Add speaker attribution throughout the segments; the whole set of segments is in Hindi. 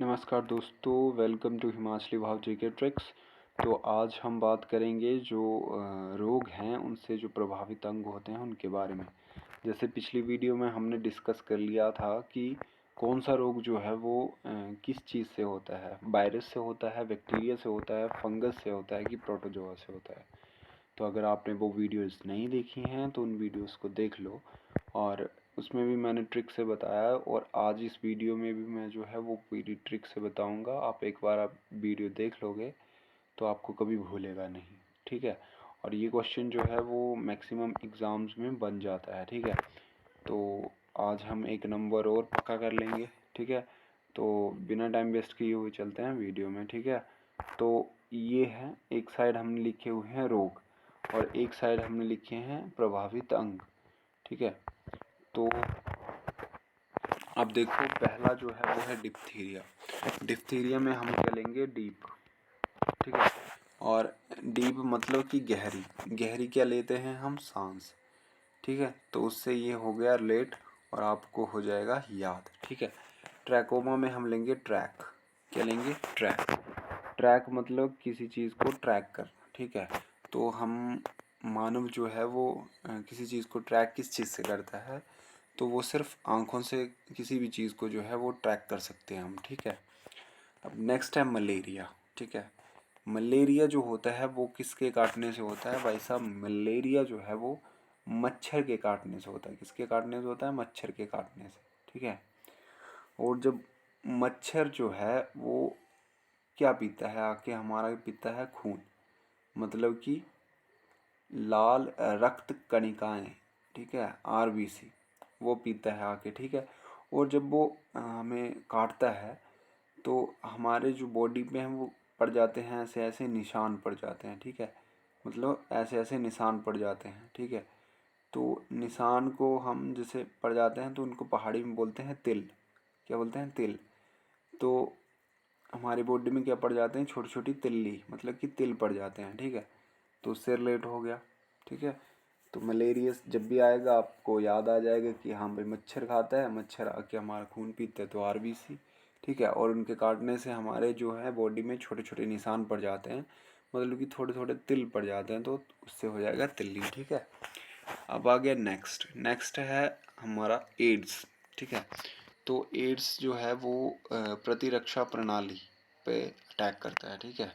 Speaker 1: नमस्कार दोस्तों, वेलकम टू हिमाचली भाव जीके ट्रिक्स। तो आज हम बात करेंगे जो रोग हैं उनसे जो प्रभावित अंग होते हैं उनके बारे में। जैसे पिछली वीडियो में हमने डिस्कस कर लिया था कि कौन सा रोग जो है वो किस चीज़ से होता है, वायरस से होता है, बैक्टीरिया से होता है, फंगस से होता है कि प्रोटोजोआ से होता है। तो अगर आपने वो वीडियोस नहीं देखी हैं तो उन वीडियोस को देख लो, और उसमें भी मैंने ट्रिक से बताया और आज इस वीडियो में भी मैं जो है वो पूरी ट्रिक से बताऊंगा। आप एक बार आप वीडियो देख लोगे तो आपको कभी भूलेगा नहीं, ठीक है। और ये क्वेश्चन जो है वो मैक्सिमम एग्ज़ाम्स में बन जाता है, ठीक है। तो आज हम एक नंबर और पक्का कर लेंगे, ठीक है। तो बिना टाइम वेस्ट किए हुए चलते हैं वीडियो में, ठीक है। तो ये है, एक साइड हमने लिखे हुए हैं रोग और एक साइड हमने लिखे हैं प्रभावित अंग, ठीक है। तो अब देखो, पहला जो है वो है डिप्थीरिया। डिप्थीरिया में हम क्या लेंगे, डीप, ठीक है। और डीप मतलब कि गहरी, गहरी क्या लेते हैं हम, सांस, ठीक है। तो उससे ये हो गया रिलेट और आपको हो जाएगा याद, ठीक है। ट्रैकोमा में हम लेंगे ट्रैक, क्या लेंगे, ट्रैक। ट्रैक मतलब किसी चीज़ को ट्रैक करना, ठीक है। तो हम मानव जो है वो किसी चीज़ को ट्रैक किस चीज़ से करता है, तो वो सिर्फ आँखों से किसी भी चीज़ को जो है वो ट्रैक कर सकते हैं हम, ठीक है। अब नेक्स्ट है मलेरिया, ठीक है। मलेरिया जो होता है वो किसके काटने से होता है भाई साहब, मलेरिया जो है वो मच्छर के काटने से होता है। किसके काटने से होता है, मच्छर के काटने से, ठीक है। और जब मच्छर जो है वो क्या पीता है, आके हमारा पीता है खून, मतलब कि लाल रक्त कणिकाएं, ठीक है, आरबीसी, वो पीता है आके, ठीक है। और जब वो हमें काटता है तो हमारे जो बॉडी पे हैं वो पड़ जाते हैं, ऐसे ऐसे निशान पड़ जाते हैं, ठीक है। मतलब ऐसे ऐसे निशान पड़ जाते हैं, ठीक है। तो निशान को हम जैसे पड़ जाते हैं तो उनको पहाड़ी में बोलते हैं तिल, क्या बोलते हैं, तिल। तो हमारी बॉडी में क्या पड़ जाते हैं, छोटी छोटी तिल्ली, मतलब कि तिल पड़ जाते हैं, ठीक है। तो उससे रिलेट हो गया, ठीक है। तो मलेरिया जब भी आएगा आपको याद आ जाएगा कि हाँ भाई मच्छर खाता है, मच्छर आके हमारा खून पीते हैं, तो आरबीसी, ठीक है। और उनके काटने से हमारे जो है बॉडी में छोटे छोटे निशान पड़ जाते हैं, मतलब कि थोड़े थोड़े तिल पड़ जाते हैं, तो उससे हो जाएगा तिल्ली, ठीक है। अब आ गया नेक्स्ट, नेक्स्ट है हमारा एड्स, ठीक है। तो एड्स जो है वो प्रतिरक्षा प्रणाली पे अटैक करता है, ठीक है।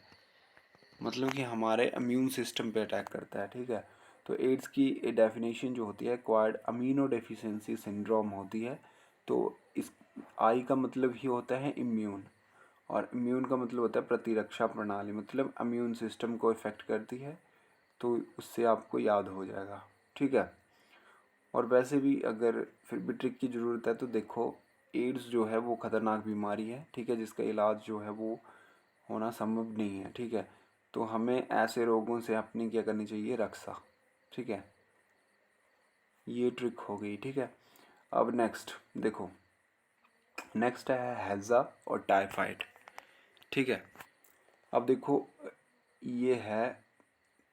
Speaker 1: मतलब कि हमारे इम्यून सिस्टम पे अटैक करता है, ठीक है। तो एड्स की डेफिनेशन जो होती है, क्वाड अमीनो डेफिशिएंसी सिंड्रोम होती है। तो इस आई का मतलब ही होता है इम्यून, और इम्यून का मतलब होता है प्रतिरक्षा प्रणाली, मतलब इम्यून सिस्टम को इफेक्ट करती है। तो उससे आपको याद हो जाएगा, ठीक है। और वैसे भी अगर फिर भी ट्रिक की ज़रूरत है तो देखो, एड्स जो है वो ख़तरनाक बीमारी है, ठीक है, जिसका इलाज जो है वो होना संभव नहीं है, ठीक है। तो हमें ऐसे रोगों से अपनी क्या करनी चाहिए, रक्षा, ठीक है। ये ट्रिक हो गई, ठीक है। अब नेक्स्ट देखो, नेक्स्ट है हैज़ा और टाइफाइड, ठीक है। अब देखो, ये है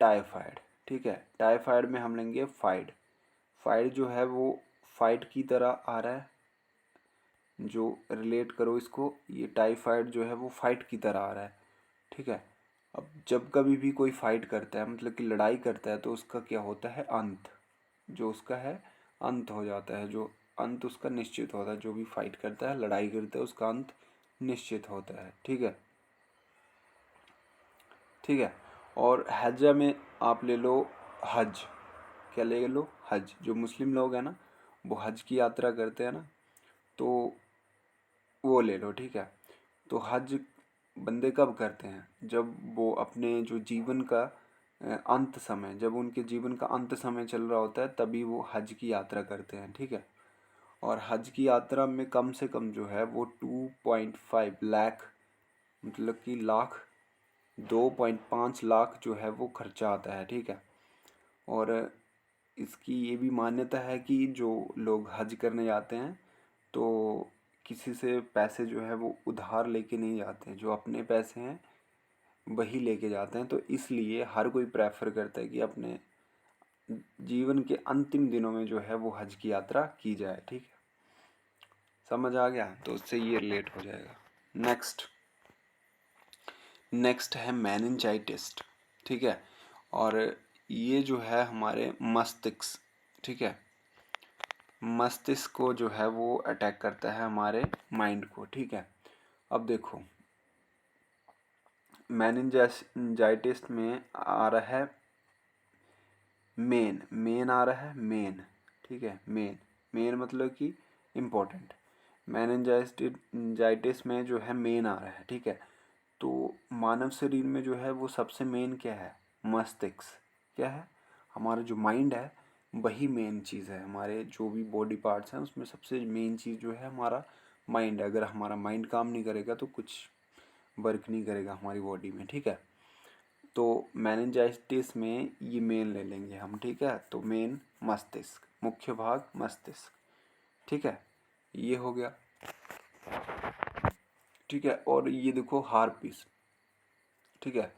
Speaker 1: टाइफाइड, ठीक है। टाइफाइड में हम लेंगे फाइड। फाइड जो है वो फाइट की तरह आ रहा है, जो रिलेट करो इसको, ये टाइफाइड जो है वो फाइट की तरह आ रहा है, ठीक है। अब जब कभी भी कोई फाइट करता है, मतलब कि लड़ाई करता है, तो उसका क्या होता है, अंत, जो उसका है अंत हो जाता है, जो अंत उसका निश्चित होता है। जो भी फाइट करता है, लड़ाई करता है, उसका अंत निश्चित होता है, ठीक है, ठीक है। और हज्जा में आप ले लो हज, क्या ले लो, हज। जो मुस्लिम लोग हैं ना, वो हज की यात्रा करते हैं ना, तो वो ले लो, ठीक है। तो हज बंदे कब करते हैं, जब वो अपने जो जीवन का अंत समय, जब उनके जीवन का अंत समय चल रहा होता है, तभी वो हज की यात्रा करते हैं, ठीक है। और हज की यात्रा में कम से कम जो है वो 2.5 लाख, मतलब कि लाख, 2.5 लाख जो है वो खर्चा आता है, ठीक है। और इसकी ये भी मान्यता है कि जो लोग हज करने जाते हैं तो किसी से पैसे जो है वो उधार लेके नहीं जाते हैं, जो अपने पैसे हैं वही लेके जाते हैं। तो इसलिए हर कोई प्रेफर करता है कि अपने जीवन के अंतिम दिनों में जो है वो हज की यात्रा की जाए, ठीक है। समझ आ गया, तो उससे ये रिलेट हो जाएगा। नेक्स्ट है मेनिंजाइटिस, ठीक है। और ये जो है हमारे मस्तिष्क, ठीक है, मस्तिष्क को जो है वो अटैक करता है हमारे माइंड को, ठीक है। अब देखो मेनिंजाइटिस में आ रहा है मेन आ रहा है मेन, ठीक है। मेन मतलब कि इम्पोर्टेंट। मेनिंजाइटिस में जो है मेन आ रहा है, ठीक है। तो मानव शरीर में जो है वो सबसे मेन क्या है, मस्तिष्क। क्या है, हमारा जो माइंड है वही मेन चीज़ है। हमारे जो भी बॉडी पार्ट्स हैं उसमें सबसे मेन चीज़ जो है हमारा माइंड है। अगर हमारा माइंड काम नहीं करेगा तो कुछ वर्क नहीं करेगा हमारी बॉडी में, ठीक है। तो मेनिंजाइटिस में ये मेन ले लेंगे हम, ठीक है। तो मेन मस्तिष्क, मुख्य भाग मस्तिष्क, ठीक है, ये हो गया, ठीक है। और ये देखो हार्पिस, ठीक है।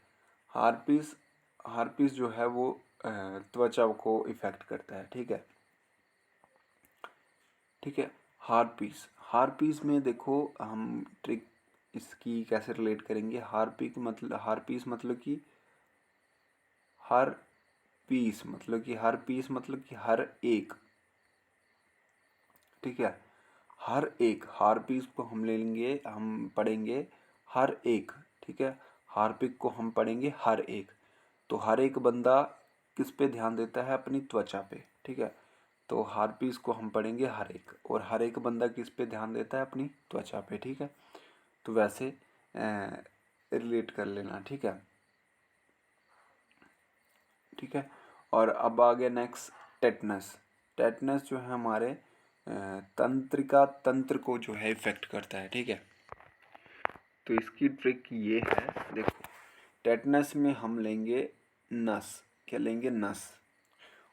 Speaker 1: हार्पिस जो है वो त्वचा को इफेक्ट करता है, ठीक है, ठीक है। हार्पिस में देखो हम ट्रिक इसकी कैसे रिलेट करेंगे। हार्पिस मतलब कि हर पीस, मतलब कि हर एक, ठीक है। हर एक हार्पिक को हम ले लेंगे, हम पढ़ेंगे हर एक, ठीक है। हार्पिक को हम पढ़ेंगे हर एक। तो हर एक बंदा किस पे ध्यान देता है, अपनी त्वचा पे, ठीक है। तो हार्पिस को हम पढ़ेंगे हर एक, और हर एक बंदा किस पे ध्यान देता है, अपनी त्वचा पे, ठीक है। तो वैसे रिलेट कर लेना, ठीक है, ठीक है। और अब आ गया नेक्स्ट टेटनस। टेटनस जो है हमारे तंत्रिका तंत्र को जो है इफेक्ट करता है, ठीक है। तो इसकी ट्रिक ये है, देखो टेटनस में हम लेंगे नस, क्या लेंगे, नस।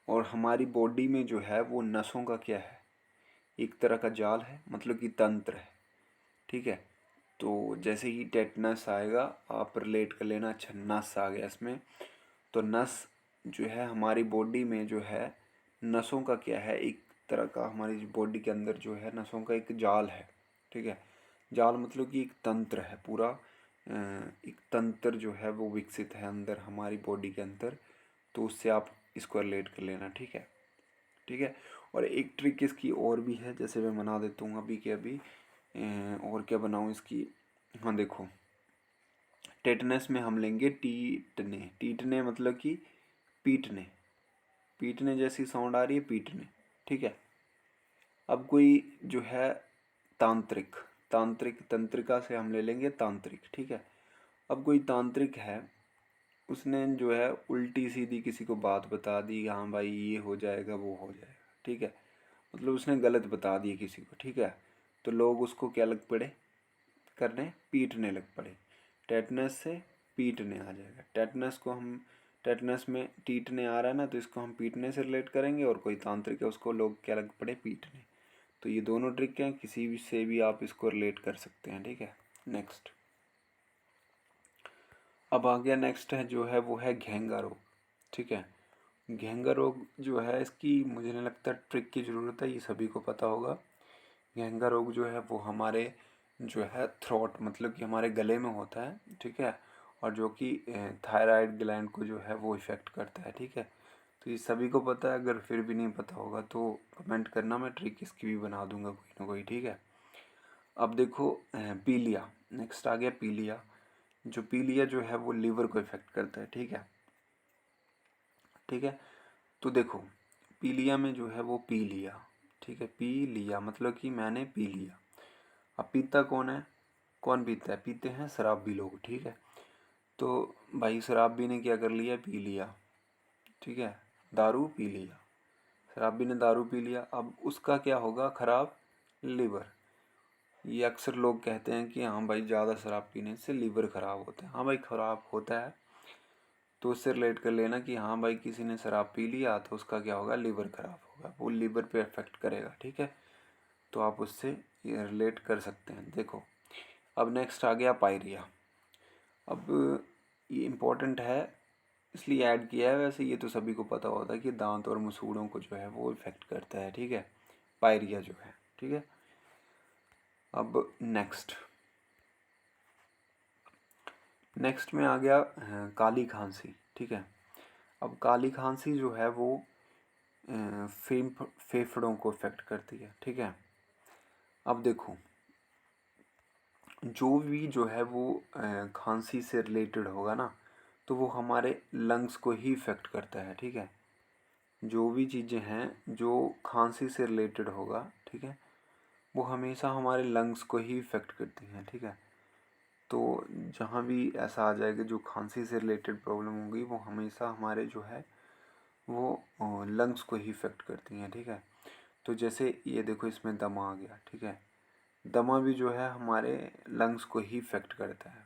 Speaker 1: और हमारी बॉडी में जो है वो नसों का क्या है, एक तरह का जाल है, मतलब कि तंत्र है, ठीक है। तो जैसे ही टेटनस आएगा आप रिलेट कर लेना, अच्छा नस आ गया इसमें। तो नस जो है हमारी बॉडी में जो है नसों का क्या है, एक तरह का हमारी बॉडी के अंदर जो है नसों का एक जाल है, ठीक है। जाल मतलब कि एक तंत्र है पूरा, एक तंत्र जो है वो विकसित है अंदर हमारी बॉडी के अंदर। तो उससे आप इसको रिलेट कर लेना, ठीक है, ठीक है। और एक ट्रिक इसकी और भी है, जैसे मैं बना देता हूँ अभी के अभी। और क्या बनाऊँ इसकी, हाँ देखो टेटनस में हम लेंगे टीटने। टीटने मतलब कि पीटने, पीटने जैसी साउंड आ रही है, पीटने, ठीक है। अब कोई जो है तांत्रिक, तंत्रिका से हम ले लेंगे तांत्रिक, ठीक है। अब कोई तांत्रिक है, उसने जो है उल्टी सीधी किसी को बात बता दी, हाँ भाई ये हो जाएगा वो हो जाएगा, ठीक है। मतलब उसने गलत बता दिया किसी को, ठीक है। तो लोग उसको क्या लग पड़े करने, पीटने लग पड़े। टेटनस से पीटने आ जाएगा। टेटनस में टीटने आ रहा है ना, तो इसको हम पीटने से रिलेट करेंगे। और कोई तांत्रिक है उसको लोग क्या लग पड़े, पीटने। तो ये दोनों ट्रिक हैं, किसी भी से भी आप इसको रिलेट कर सकते हैं, ठीक है। नेक्स्ट, अब आ गया नेक्स्ट है जो है वो है घेंगा रोग, ठीक है। घेंगा रोग जो है इसकी मुझे नहीं लगता ट्रिक की ज़रूरत है, ये सभी को पता होगा। घेंगा रोग जो है वो हमारे जो है थ्रोट, मतलब कि हमारे गले में होता है, ठीक है। और जो कि थायराइड ग्लैंड को जो है वो इफ़ेक्ट करता है, ठीक है। तो ये सभी को पता है, अगर फिर भी नहीं पता होगा तो कमेंट करना, मैं ट्रिक इसकी भी बना दूंगा कोई ना कोई, ठीक है। अब देखो पीलिया, नेक्स्ट आ गया पीलिया। जो पीलिया जो है वो लीवर को इफ़ेक्ट करता है, ठीक है, ठीक है। तो देखो पीलिया में जो है वो पी लिया, ठीक है, पी लिया मतलब कि मैंने पी लिया। अब पीता कौन है, कौन पीता है, पीते हैं शराबी लोग, ठीक है। तो भाई शराबी ने क्या कर लिया, पी लिया, ठीक है, दारू पी लिया, शराबी ने दारू पी लिया। अब उसका क्या होगा, खराब लीवर। ये अक्सर लोग कहते हैं कि हाँ भाई ज़्यादा शराब पीने से लीवर ख़राब होता है। हाँ भाई ख़राब होता है, तो उससे रिलेट कर लेना कि हाँ भाई किसी ने शराब पी लिया तो उसका क्या होगा, लीवर ख़राब होगा, वो लीवर पे अफेक्ट करेगा, ठीक है। तो आप उससे ये रिलेट कर सकते हैं। देखो अब नेक्स्ट आ गया पायरिया। अब ये इम्पोर्टेंट है इसलिए ऐड किया है, वैसे ये तो सभी को पता होता है कि दांत और मसूड़ों को जो है वो इफ़ेक्ट करता है, ठीक है, पायरिया जो है, ठीक है। अब नेक्स्ट नेक्स्ट में आ गया काली खांसी, ठीक है। अब काली खांसी जो है वो फेफड़ों को इफेक्ट करती है, ठीक है। अब देखो जो भी जो है वो खांसी से रिलेटेड होगा ना, तो वो हमारे लंग्स को ही इफेक्ट करता है, ठीक है। जो भी चीज़ें हैं जो खांसी से रिलेटेड होगा, ठीक है, वो हमेशा हमारे लंग्स को ही इफेक्ट करती हैं, ठीक है। तो जहाँ भी ऐसा आ जाएगा जो खांसी से रिलेटेड प्रॉब्लम होगी, वो हमेशा हमारे जो है वो लंग्स को ही इफेक्ट करती हैं, ठीक है। तो जैसे ये देखो इसमें दमा आ गया, ठीक है। दमा भी जो है हमारे लंग्स को ही इफेक्ट करता है,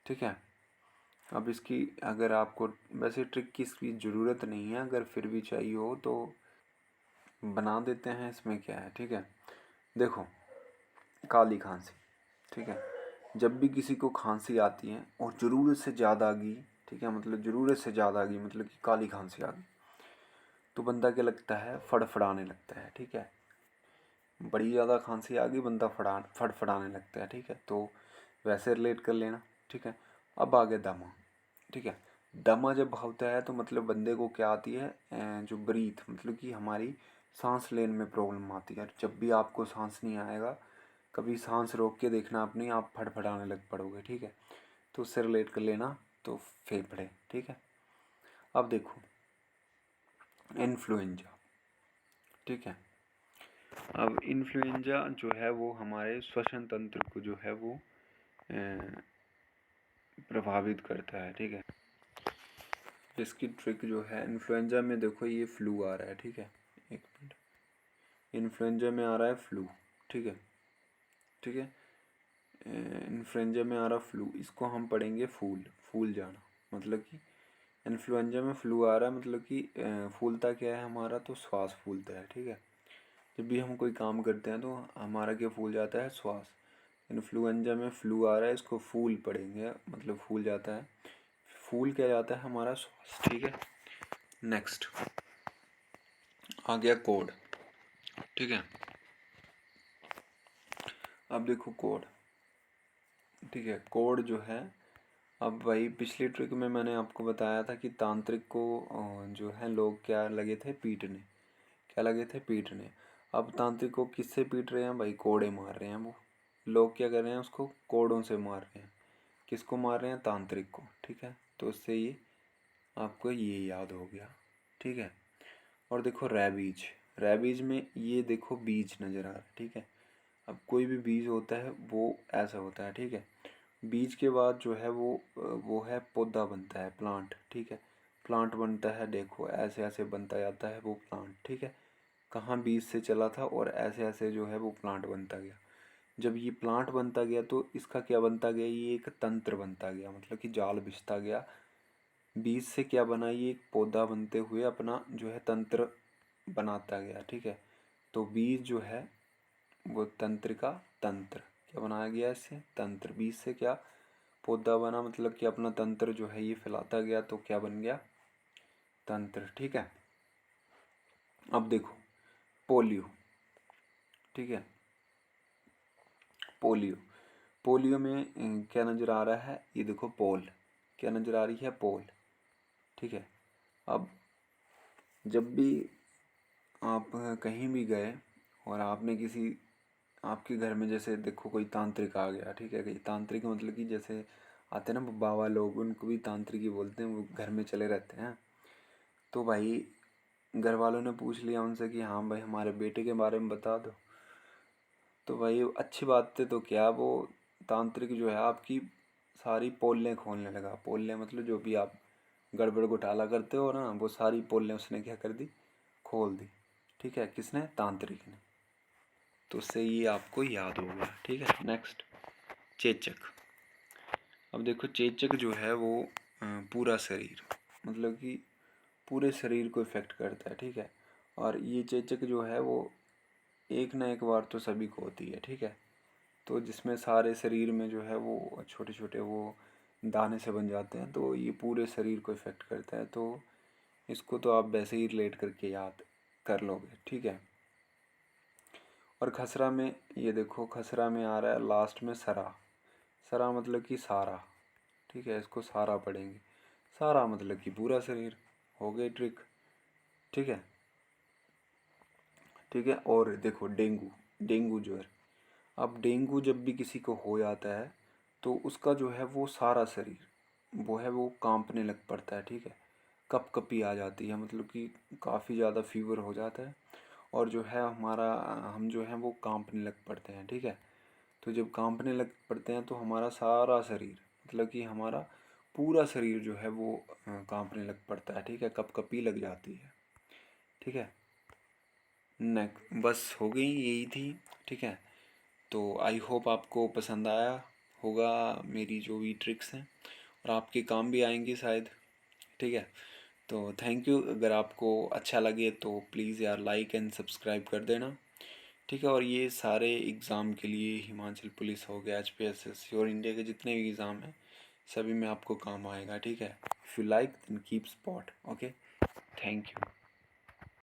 Speaker 1: ठीक है। अब इसकी अगर आपको वैसे ट्रिक की इसकी ज़रूरत नहीं है, अगर फिर भी चाहिए हो तो बना देते हैं, इसमें क्या है, ठीक है। देखो काली खांसी, ठीक है। जब भी किसी को खांसी आती है और ज़रूरत से ज़्यादा आ गई, ठीक है, मतलब ज़रूरत से ज़्यादा आ गई, मतलब कि काली खांसी आ गई, तो बंदा क्या लगता है, फड़फड़ाने लगता है, ठीक है। बड़ी ज़्यादा खांसी आ गई, बंदा फड़फड़ाने लगता है, ठीक है। तो वैसे रिलेट कर लेना, ठीक है। अब आ गया दमा, ठीक है। दमा जब होता है तो मतलब बंदे को क्या आती है, जो ब्रीथ मतलब कि हमारी सांस लेने में प्रॉब्लम आती है। जब भी आपको सांस नहीं आएगा, कभी सांस रोक के देखना अपनी, आप फड़फड़ाने लग पड़ोगे, ठीक है। तो उससे रिलेट कर लेना, तो फेफड़े, ठीक है। अब देखो इन्फ्लुएंजा, ठीक है। अब इन्फ्लुएंजा जो है वो हमारे श्वसन तंत्र को जो है वो प्रभावित करता है, ठीक है। इसकी ट्रिक जो है, इन्फ्लुएंजा में देखो ये फ्लू आ रहा है, ठीक है। एक मिनट, इन्फ्लुएंजा में आ रहा है फ्लू, ठीक है, ठीक है। इन्फ्लुएंजा में आ रहा फ्लू, इसको हम पढ़ेंगे फूल जाना, मतलब कि इन्फ्लुएंजा में फ्लू आ रहा है, मतलब कि फूलता क्या है हमारा, तो श्वास फूलता है, ठीक है। जब भी हम कोई काम करते हैं तो हमारा क्या फूल जाता है, श्वास। इन्फ्लुएंजा में फ्लू आ रहा है, इसको फूल पढ़ेंगे, मतलब फूल जाता है, फूल क्या जाता है हमारा, श्वास, ठीक है। नेक्स्ट आ गया कोड, ठीक है। अब देखो कोड, ठीक है। कोड जो है, अब वही पिछली ट्रिक में मैंने आपको बताया था कि तांत्रिक को जो है लोग क्या लगे थे, पीटने, क्या लगे थे, पीटने। अब तांत्रिक को किससे पीट रहे हैं भाई, कोड़े मार रहे हैं। वो लोग क्या कर रहे हैं, उसको कोड़ों से मार रहे हैं। किसको मार रहे हैं, तांत्रिक को, ठीक है। तो उससे ये आपको ये याद हो गया, ठीक है। और देखो रैबीज, रैबीज में ये देखो बीज नज़र आ रहा है, ठीक है। अब कोई भी बीज होता है वो ऐसा होता है, ठीक है। बीज के बाद जो है वो है पौधा बनता है, प्लांट, ठीक है। प्लांट बनता है, देखो ऐसे ऐसे बनता जाता है वो प्लांट, ठीक है। कहाँ बीज से चला था और ऐसे ऐसे जो है वो प्लांट बनता गया। जब ये प्लांट बनता गया तो इसका क्या बनता गया, ये एक तंत्र बनता गया, मतलब कि जाल बिछता गया। बीज से क्या बना, ये एक पौधा बनते हुए अपना जो है तंत्र बनाता गया, ठीक है। तो बीज जो है वो तंत्र का तंत्र क्या बनाया गया, इससे तंत्र। बीज से क्या पौधा बना, मतलब कि अपना तंत्र जो है ये फैलाता गया, तो क्या बन गया, तंत्र, ठीक है। अब देखो पोलियो, ठीक है। पोलियो, पोलियो में क्या नज़र आ रहा है, ये देखो पोल, क्या नज़र आ रही है, पोल, ठीक है। अब जब भी आप कहीं भी गए और आपने किसी, आपके घर में जैसे देखो कोई तांत्रिक आ गया, ठीक है। कहीं तांत्रिक मतलब कि जैसे आते हैं ना बाबा लोग, उनको भी तांत्रिक ही बोलते हैं, वो घर में चले रहते हैं। तो भाई घर वालों ने पूछ लिया उनसे कि हाँ भाई हमारे बेटे के बारे में बता दो, तो भाई अच्छी बात है, तो क्या वो तांत्रिक जो है आपकी सारी पोलें खोलने लगा। पोलें मतलब जो भी आप गड़बड़ घोटाला करते हो ना, वो सारी पोलें उसने क्या कर दी, खोल दी, ठीक है। किसने, तांत्रिक ने। तो उससे ये आपको याद होगा, ठीक है। नेक्स्ट चेचक। अब देखो चेचक जो है वो पूरा शरीर, मतलब कि पूरे शरीर को इफ़ेक्ट करता है, ठीक है। और ये चेचक जो है वो एक ना एक बार तो सभी को होती है, ठीक है। तो जिसमें सारे शरीर में जो है वो छोटे छोटे वो दाने से बन जाते हैं, तो ये पूरे शरीर को इफ़ेक्ट करता है। तो इसको तो आप वैसे ही रिलेट करके याद कर लोगे, ठीक है। और खसरा में ये देखो, खसरा में आ रहा है लास्ट में सरा, सरा मतलब कि सारा, ठीक है, इसको सारा पढ़ेंगे। सारा मतलब कि पूरा शरीर, हो गई ट्रिक। ठीक है, ठीक है। और देखो डेंगू, डेंगू ज्वर। अब डेंगू जब भी किसी को हो जाता है तो उसका जो है वो सारा शरीर वो है वो कांपने लग पड़ता है। ठीक है, कपकपी आ जाती है, मतलब कि काफ़ी ज़्यादा फीवर हो जाता है और जो है हमारा हम जो है वो कांपने लग पड़ते हैं। ठीक है, तो जब कांपने लग पड़ते हैं तो हमारा सारा शरीर, मतलब कि हमारा पूरा शरीर जो है वो कांपने लग पड़ता है। ठीक है, कपकपी लग जाती है। ठीक है, नेक बस हो गई, यही थी। ठीक है, तो आई होप आपको पसंद आया होगा मेरी जो भी ट्रिक्स हैं, और आपके काम भी आएंगी शायद। ठीक है, तो थैंक यू। अगर आपको अच्छा लगे तो प्लीज़ यार लाइक एंड सब्सक्राइब कर देना। ठीक है, और ये सारे एग्ज़ाम के लिए, हिमाचल पुलिस हो गया, HPSSC और इंडिया के जितने भी एग्ज़ाम हैं सभी में आपको काम आएगा। ठीक है, if you like then keep spot. Okay, thank you.